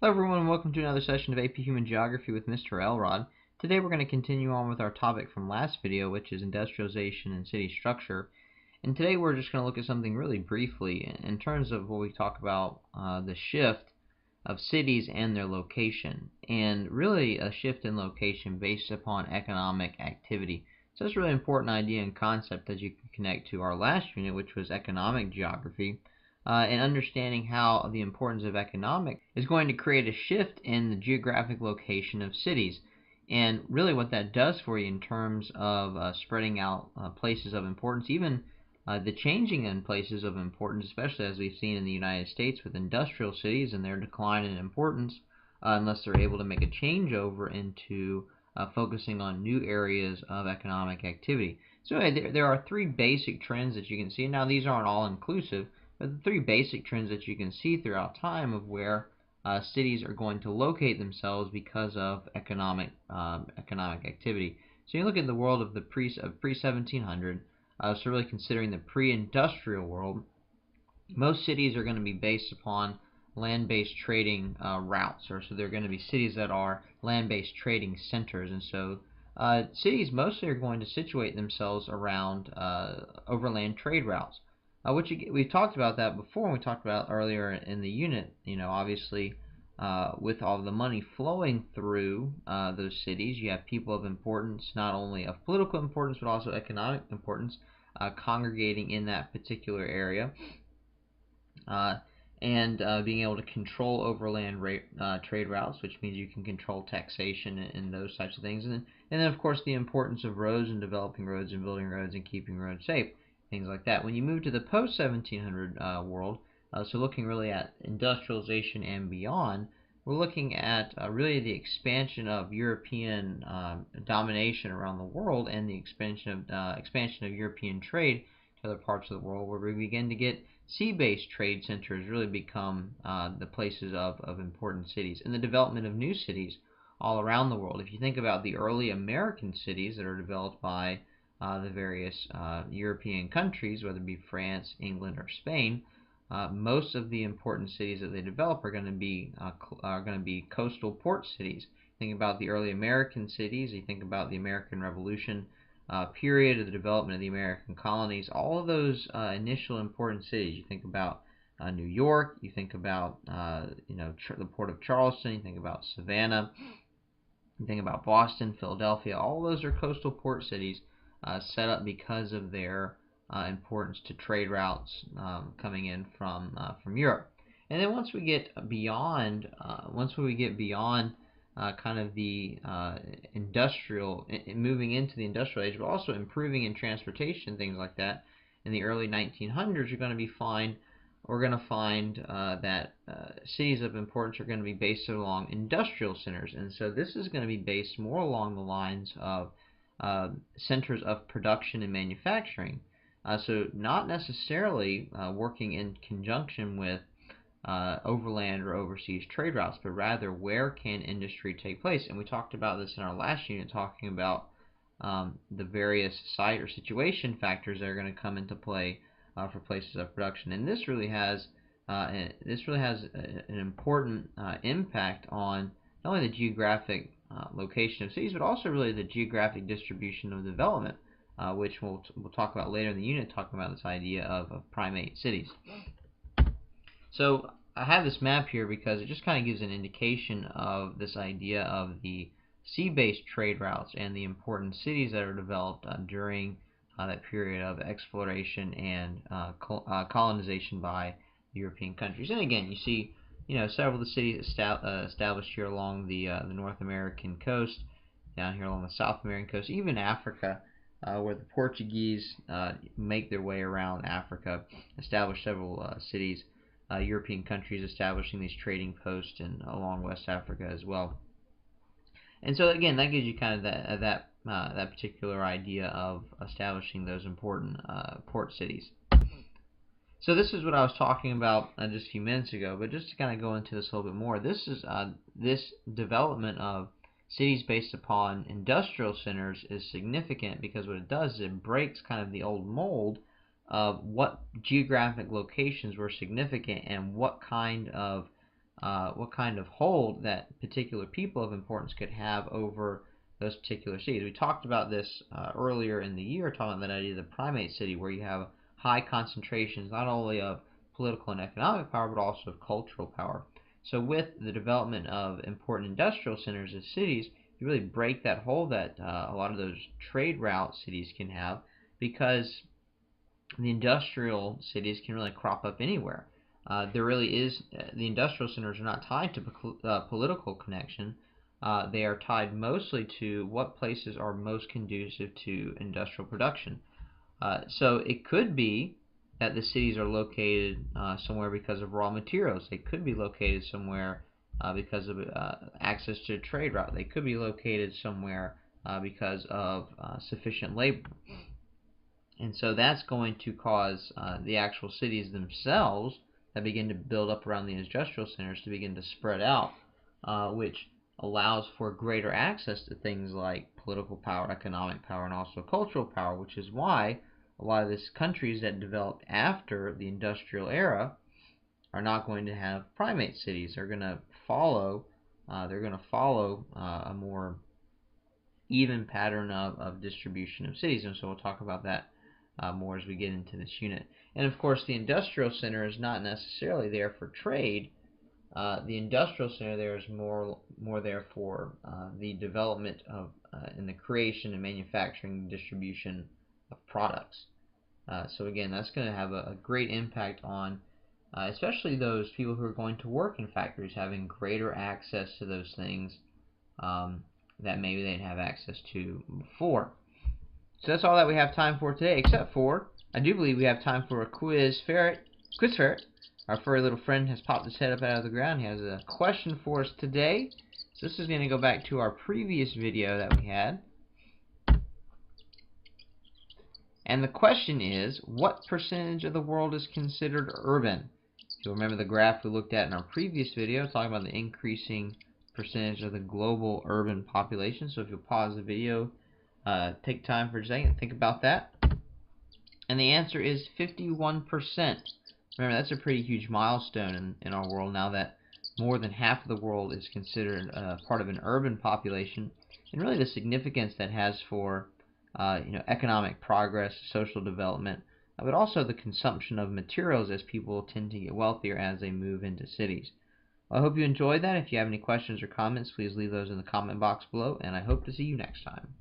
Hello everyone, and welcome to another session of AP Human Geography with Mr. Elrod. Today we're going to continue on with our topic from last video, which is industrialization and city structure. And today we're just going to look at something really briefly in terms of what we talk about the shift of cities and their location, and really a shift in location based upon economic activity. So that's a really important idea and concept that you can connect to our last unit, which was economic geography. And understanding how the importance of economic is going to create a shift in the geographic location of cities. And really what that does for you in terms of spreading out places of importance, even the changing in places of importance, especially as we've seen in the United States with industrial cities and their decline in importance, unless they're able to make a changeover into focusing on new areas of economic activity. So anyway, there are three basic trends that you can see. Now these aren't all inclusive, but the three basic trends that you can see throughout time of where cities are going to locate themselves because of economic activity. So you look at the world of the pre-1700, so really considering the pre-industrial world, most cities are going to be based upon land-based trading routes, or so they're going to be cities that are land-based trading centers, and so cities mostly are going to situate themselves around overland trade routes. We've talked about that before, and we talked about earlier in the unit. Obviously, with all the money flowing through those cities, you have people of importance, not only of political importance but also economic importance, congregating in that particular area, and being able to control overland trade routes, which means you can control taxation and those types of things, and then of course the importance of roads and developing roads and building roads and keeping roads safe. Things like that. When you move to the post-1700 world, so looking really at industrialization and beyond, we're looking at really the expansion of European domination around the world and the expansion of European trade to other parts of the world, where we begin to get sea-based trade centers really become the places of important cities, and the development of new cities all around the world. If you think about the early American cities that are developed by the various European countries, whether it be France, England, or Spain, most of the important cities that they develop are going to be coastal port cities. Think about the early American cities. You think about the American Revolution period of the development of the American colonies. All of those initial important cities. You think about New York. You think about the port of Charleston. You think about Savannah. You think about Boston, Philadelphia. All of those are coastal port cities set up because of their importance to trade routes coming in from Europe. And then once we get beyond kind of the moving into the industrial age, but also improving in transportation, things like that, in the early 1900s, we're going to find that cities of importance are going to be based along industrial centers, and so this is going to be based more along the lines of centers of production and manufacturing. So not necessarily working in conjunction with overland or overseas trade routes, but rather where can industry take place. And we talked about this in our last unit, talking about the various site or situation factors that are going to come into play for places of production. And this really has an important impact on not only the geographic location of cities, but also really the geographic distribution of development, which we'll talk about later in the unit, talking about this idea of primate cities. So I have this map here because it just kind of gives an indication of this idea of the sea-based trade routes and the important cities that are developed during that period of exploration and colonization by European countries. And again, you see, several of the cities established here along the North American coast, down here along the South American coast, even Africa, where the Portuguese make their way around Africa, establish several cities. European countries establishing these trading posts along West Africa as well. And so again, that gives you kind of that particular idea of establishing those important port cities. So this is what I was talking about just a few minutes ago, but just to kind of go into this a little bit more, this development of cities based upon industrial centers is significant because what it does is it breaks kind of the old mold of what geographic locations were significant and what kind of what kind of hold that particular people of importance could have over those particular cities. We talked about this earlier in the year, talking about that idea of the primate city, where you have high concentrations not only of political and economic power, but also of cultural power. So with the development of important industrial centers as cities, you really break that hold that a lot of those trade route cities can have, because the industrial cities can really crop up anywhere. There really is, the industrial centers are not tied to political connection. They are tied mostly to what places are most conducive to industrial production. So it could be that the cities are located somewhere because of raw materials. They could be located somewhere because of access to a trade route. They could be located somewhere because of sufficient labor. And so that's going to cause the actual cities themselves that begin to build up around the industrial centers to begin to spread out, which allows for greater access to things like political power, economic power, and also cultural power, which is why a lot of these countries that developed after the industrial era are not going to have primate cities. They're going to follow. A more even pattern of distribution of cities, and so we'll talk about that more as we get into this unit. And of course, the industrial center is not necessarily there for trade. The industrial center there is more there for the development of and the creation and manufacturing and distribution of products. So again, that's going to have a great impact on especially those people who are going to work in factories, having greater access to those things that maybe they didn't have access to before. So that's all that we have time for today, except for, I do believe we have time for a quiz ferret. Our furry little friend has popped his head up out of the ground. He has a question for us today. So this is going to go back to our previous video that we had. And the question is, what percentage of the world is considered urban? If you'll remember the graph we looked at in our previous video, talking about the increasing percentage of the global urban population. So if you'll pause the video, take time for a second, think about that. And the answer is 51%. Remember, that's a pretty huge milestone in our world now that more than half of the world is considered part of an urban population, and really the significance that has for economic progress, social development, but also the consumption of materials as people tend to get wealthier as they move into cities. Well, I hope you enjoyed that. If you have any questions or comments, please leave those in the comment box below, and I hope to see you next time.